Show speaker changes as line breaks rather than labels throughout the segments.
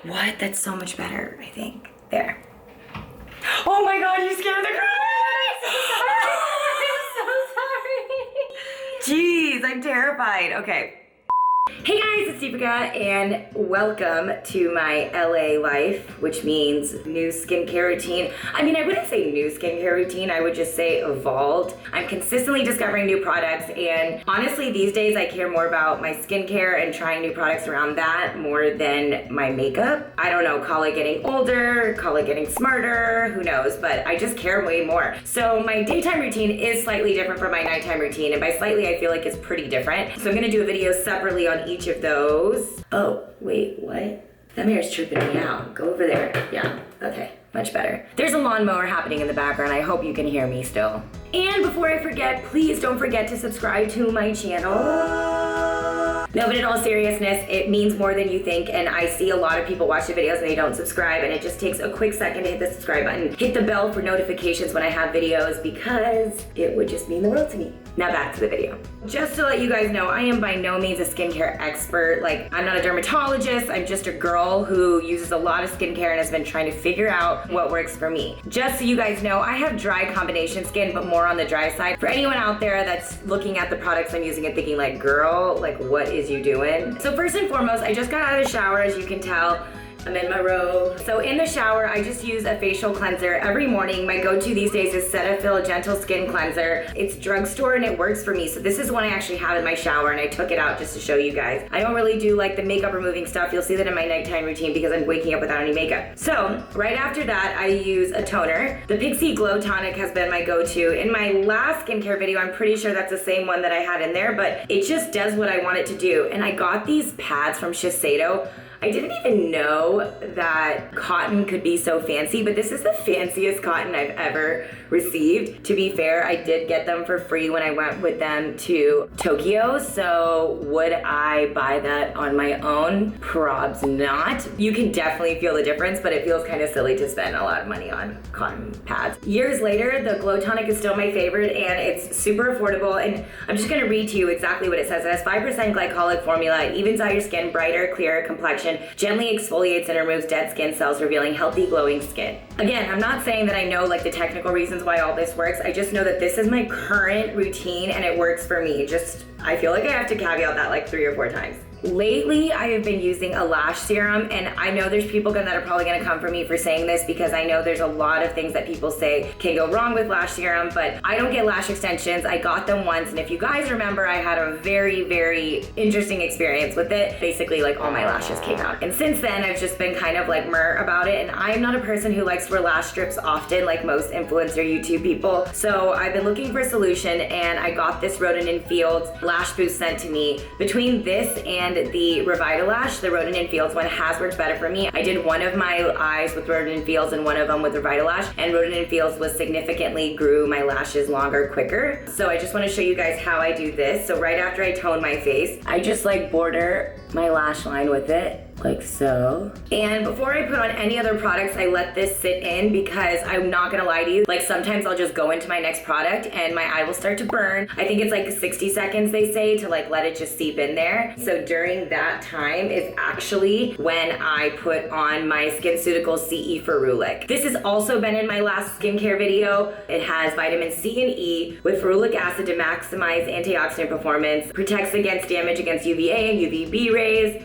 What? That's so much better, I think. There. Oh my God, you scared the crap out of me. I'm so sorry. Jeez, I'm terrified. Okay. Hey guys, it's Deepica and welcome to my LA life, which means new skincare routine. I mean, I wouldn't say new skincare routine, I would just say evolved. I'm consistently discovering new products, and honestly these days I care more about my skincare and trying new products around that more than my makeup. I don't know, call it getting older, call it getting smarter, who knows, but I just care way more. So my daytime routine is slightly different from my nighttime routine, and by slightly I feel like it's pretty different. So I'm gonna do a video separately on each of those. Oh, wait, what? That mirror's tripping me out. Go over there. Yeah, okay, much better. There's a lawnmower happening in the background. I hope you can hear me still. And before I forget, please don't forget to subscribe to my channel. No, but in all seriousness, it means more than you think, and I see a lot of people watch the videos and they don't subscribe, and it just takes a quick second to hit the subscribe button. Hit the bell for notifications when I have videos because it would just mean the world to me. Now back to the video. Just to let you guys know, I am by no means a skincare expert. Like, I'm not a dermatologist, I'm just a girl who uses a lot of skincare and has been trying to figure out what works for me. Just so you guys know, I have dry combination skin, but more on the dry side. For anyone out there that's looking at the products I'm using and thinking like, girl, like what is you doing? So first and foremost, I just got out of the shower, as you can tell. I'm in my robe. So in the shower, I just use a facial cleanser every morning. My go-to these days is Cetaphil Gentle Skin Cleanser. It's drugstore and it works for me. So this is one I actually have in my shower, and I took it out just to show you guys. I don't really do like the makeup removing stuff. You'll see that in my nighttime routine because I'm waking up without any makeup. So right after that, I use a toner. The Pixi Glow Tonic has been my go-to. In my last skincare video, I'm pretty sure that's the same one that I had in there, but it just does what I want it to do. And I got these pads from Shiseido. I didn't even know that cotton could be so fancy, but this is the fanciest cotton I've ever received. To be fair, I did get them for free when I went with them to Tokyo, so would I buy that on my own? Probs not. You can definitely feel the difference, but it feels kind of silly to spend a lot of money on cotton pads. Years later, the Glow Tonic is still my favorite, and it's super affordable, and I'm just gonna read to you exactly what it says. It has 5% glycolic formula, it evens out your skin, brighter, clearer complexion, gently exfoliates and removes dead skin cells, revealing healthy, glowing skin. Again, I'm not saying that I know like the technical reasons why all this works. I just know that this is my current routine and it works for me. I feel like I have to caveat that like 3 or 4 times. Lately, I have been using a lash serum, and I know there's people that are probably gonna come for me for saying this because I know there's a lot of things that people say can go wrong with lash serum, but I don't get lash extensions. I got them once, and if you guys remember, I had a very, very interesting experience with it. Basically, like all my lashes came out. And since then, I've just been kind of like meh about it, and I'm not a person who likes to wear lash strips often like most influencer YouTube people. So I've been looking for a solution, and I got this Rodan & Fields Lash Boost sent to me. Between this and the Revitalash, the Rodan & Fields one has worked better for me. I did one of my eyes with Rodan & Fields and one of them with Revitalash, and Rodan & Fields was significantly grew my lashes longer, quicker. So I just want to show you guys how I do this. So right after I tone my face, I just like border my lash line with it, like so. And before I put on any other products, I let this sit in because I'm not gonna lie to you, like sometimes I'll just go into my next product and my eye will start to burn. I think it's like 60 seconds they say to like let it just seep in there. So during that time is actually when I put on my SkinCeuticals CE Ferulic. This has also been in my last skincare video. It has vitamin C and E with ferulic acid to maximize antioxidant performance, protects against damage against UVA and UVB rays.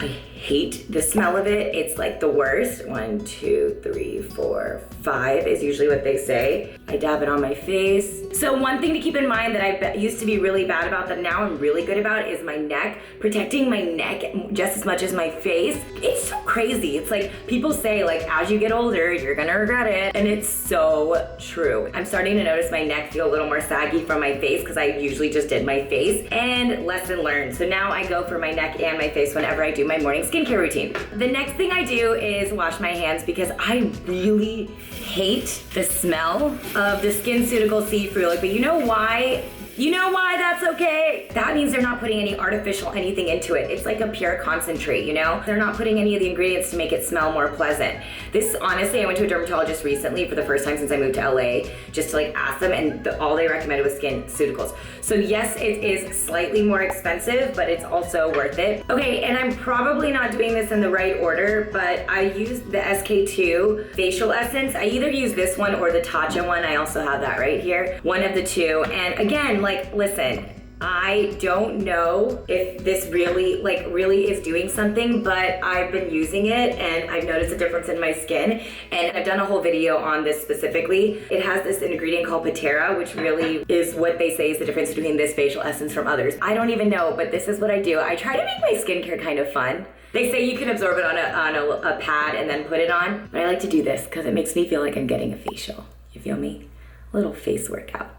I hate the smell of it. It's like the worst. 1, 2, 3, 4, 5 is usually what they say. I dab it on my face. So one thing to keep in mind that I used to be really bad about that now I'm really good about is my neck. Protecting my neck just as much as my face. It's so crazy. It's like people say like as you get older, you're gonna regret it. And it's so true. I'm starting to notice my neck feel a little more saggy from my face because I usually just did my face, and lesson learned. So now I go for my neck and my face whenever I do my morning skincare routine. The next thing I do is wash my hands because I really hate the smell of the SkinCeuticals CE Ferulic, but you know why You know why that's okay? That means they're not putting any artificial anything into it. It's like a pure concentrate, you know? They're not putting any of the ingredients to make it smell more pleasant. This, honestly, I went to a dermatologist recently for the first time since I moved to LA, just to like ask them, and all they recommended was SkinCeuticals. So yes, it is slightly more expensive, but it's also worth it. Okay, and I'm probably not doing this in the right order, but I used the SK2 facial essence. I either use this one or the Tatcha one. I also have that right here. One of the two. And again, like, listen, I don't know if this really is doing something, but I've been using it and I've noticed a difference in my skin, and I've done a whole video on this specifically. It has this ingredient called Patera, which really is what they say is the difference between this facial essence from others. I don't even know, but this is what I do. I try to make my skincare kind of fun. They say you can absorb it on a pad and then put it on, but I like to do this because it makes me feel like I'm getting a facial. You feel me? A little face workout.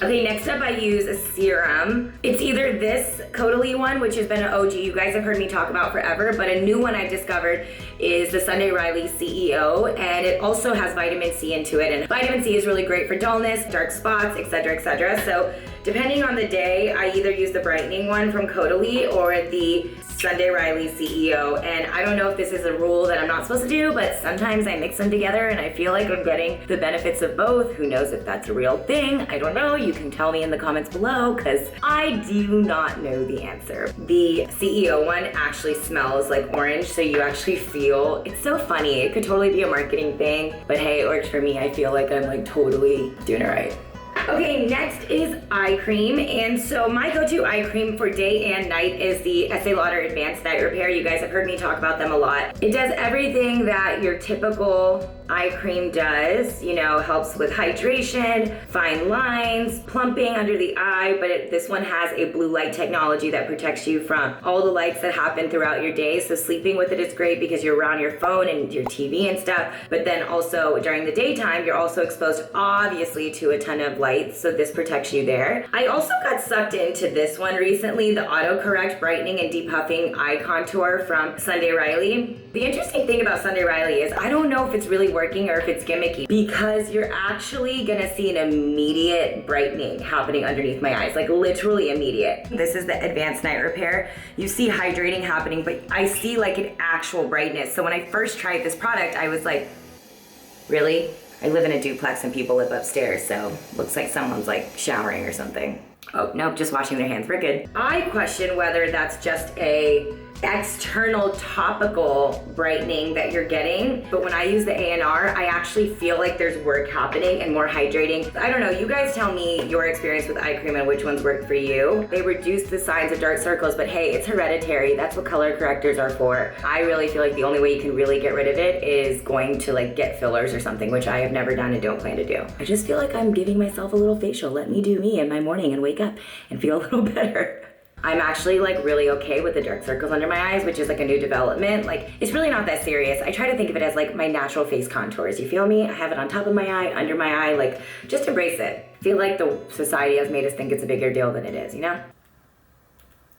Okay, next up I use a serum. It's either this Caudalie one, which has been an OG you guys have heard me talk about forever, but a new one I discovered is the Sunday Riley CEO, and it also has vitamin C into it, and vitamin C is really great for dullness, dark spots, etc., etc. So depending on the day, I either use the brightening one from Caudalie or the Sunday Riley CEO, and I don't know if this is a rule that I'm not supposed to do, but sometimes I mix them together and I feel like I'm getting the benefits of both. Who knows if that's a real thing? I don't know. You can tell me in the comments below because I do not know the answer. The CEO one actually smells like orange, so you actually feel, it's so funny. It could totally be a marketing thing, but hey, it works for me. I feel like I'm like totally doing it right. Okay, next is eye cream, and so my go-to eye cream for day and night is the Estee Lauder Advanced Night Repair. You guys have heard me talk about them a lot. It does everything that your typical eye cream does, you know, helps with hydration, fine lines, plumping under the eye, but this one has a blue light technology that protects you from all the lights that happen throughout your day. So sleeping with it is great because you're around your phone and your TV and stuff, but then also during the daytime, you're also exposed obviously to a ton of lights, so this protects you there. I also got sucked into this one recently, the Autocorrect Brightening and Depuffing Eye Contour from Sunday Riley. The interesting thing about Sunday Riley is I don't know if it's really working or if it's gimmicky, because you're actually gonna see an immediate brightening happening underneath my eyes, like literally immediate. This is the Advanced Night Repair. You see hydrating happening, but I see like an actual brightness. So when I first tried this product, I was like, really? I live in a duplex and people live upstairs, so looks like someone's like showering or something. Oh, nope, just washing their hands, we're good. I question whether that's just a external topical brightening that you're getting, but when I use the ANR, I actually feel like there's work happening and more hydrating. I don't know, you guys tell me your experience with eye cream and which ones worked for you. They reduce the signs of dark circles, but hey, it's hereditary. That's what color correctors are for. I really feel like the only way you can really get rid of it is going to like get fillers or something, which I have never done and don't plan to do. I just feel like I'm giving myself a little facial. Let me do me in my morning and wake up and feel a little better. I'm actually like really okay with the dark circles under my eyes, which is like a new development. Like, it's really not that serious. I try to think of it as like my natural face contours. You feel me? I have it on top of my eye, under my eye, like just embrace it. I feel like the society has made us think it's a bigger deal than it is, you know?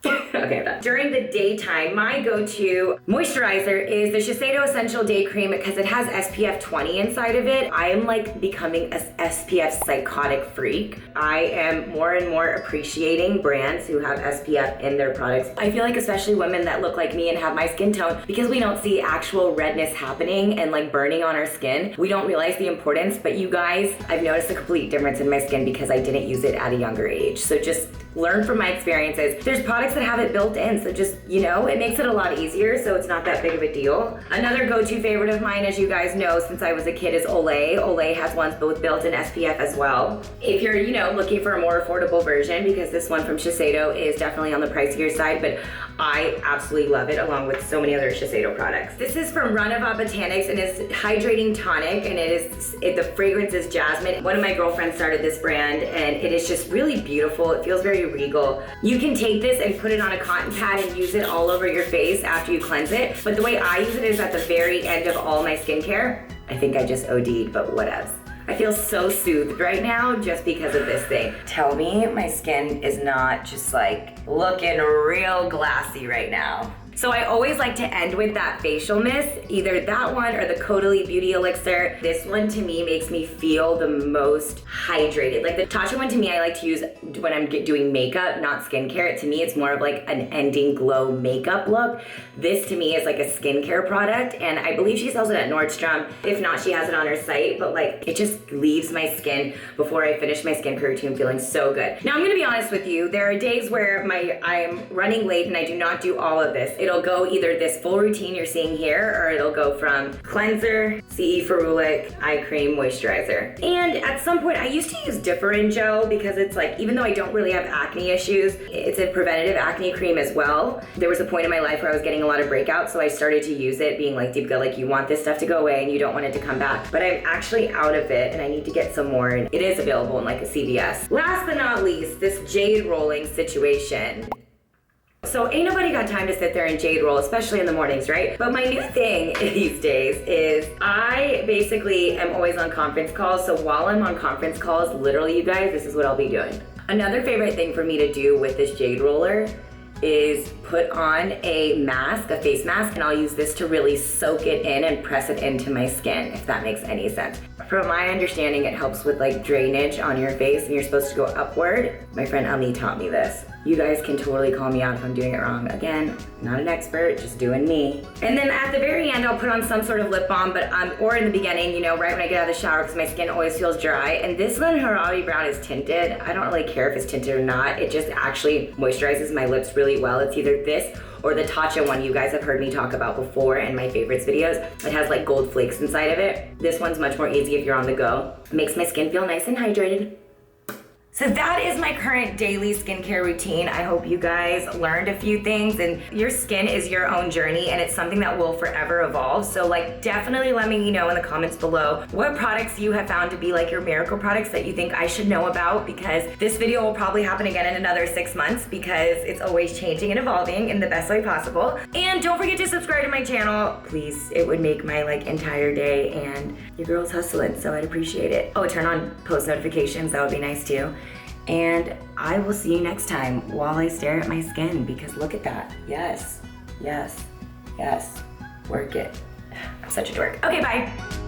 Okay, I'm done. During the daytime, my go-to moisturizer is the Shiseido Essential Day Cream because it has SPF 20 inside of it. I am like becoming a SPF psychotic freak. I am more and more appreciating brands who have SPF in their products. I feel like especially women that look like me and have my skin tone, because we don't see actual redness happening and like burning on our skin, we don't realize the importance. But you guys, I've noticed a complete difference in my skin because I didn't use it at a younger age. So just learn from my experiences. There's products that have it built in, so just, you know, it makes it a lot easier, so it's not that big of a deal. Another go-to favorite of mine, as you guys know since I was a kid, is Olay. Olay has ones both built in SPF as well. If you're, you know, looking for a more affordable version, because this one from Shiseido is definitely on the pricier side, but I absolutely love it along with so many other Shiseido products. This is from Runava Botanics and it's Hydrating Tonic, and the fragrance is jasmine. One of my girlfriends started this brand and it is just really beautiful. It feels very regal. You can take this and put it on a cotton pad and use it all over your face after you cleanse it. But the way I use it is at the very end of all my skincare. I think I just OD'd, but whatevs. I feel so soothed right now just because of this thing. Tell me my skin is not just like looking real glassy right now. So I always like to end with that facial mist, either that one or the Caudalie Beauty Elixir. This one to me makes me feel the most hydrated. Like the Tatcha one to me I like to use when I'm doing makeup, not skincare. To me it's more of like an ending glow makeup look. This to me is like a skincare product, and I believe she sells it at Nordstrom. If not, she has it on her site, but like it just leaves my skin before I finish my skincare routine feeling so good. Now I'm gonna be honest with you, there are days where I'm running late and I do not do all of this. It'll go either this full routine you're seeing here, or it'll go from cleanser, CE Ferulic, eye cream, moisturizer. And at some point, I used to use Differin Gel because it's like, even though I don't really have acne issues, it's a preventative acne cream as well. There was a point in my life where I was getting a lot of breakouts, so I started to use it, being like, Deepica, like you want this stuff to go away and you don't want it to come back. But I'm actually out of it and I need to get some more. It is available in like a CVS. Last but not least, this jade rolling situation. So ain't nobody got time to sit there and jade roll, especially in the mornings, right? But my new thing these days is I basically am always on conference calls. So while I'm on conference calls, literally you guys, this is what I'll be doing. Another favorite thing for me to do with this jade roller is put on a mask, a face mask, and I'll use this to really soak it in and press it into my skin, if that makes any sense. From my understanding, it helps with like drainage on your face and you're supposed to go upward. My friend Ali taught me this. You guys can totally call me out if I'm doing it wrong. Again, not an expert, just doing me. And then at the very end, I'll put on some sort of lip balm, but or in the beginning, you know, right when I get out of the shower, because my skin always feels dry. And this one, Harari Brown, is tinted. I don't really care if it's tinted or not. It just actually moisturizes my lips really well. It's either this or the Tatcha one you guys have heard me talk about before in my favorites videos. It has like gold flakes inside of it. This one's much more easy if you're on the go. It makes my skin feel nice and hydrated. So that is my current daily skincare routine. I hope you guys learned a few things, and your skin is your own journey and it's something that will forever evolve. So like definitely let me know in the comments below what products you have found to be like your miracle products that you think I should know about, because this video will probably happen again in another 6 months because it's always changing and evolving in the best way possible. And don't forget to subscribe to my channel, please. It would make my like entire day, and your girl's hustling, so I'd appreciate it. Oh, turn on post notifications, that would be nice too. And I will see you next time while I stare at my skin, because look at that. Yes, yes, yes. Work it. I'm such a dork. Okay, bye.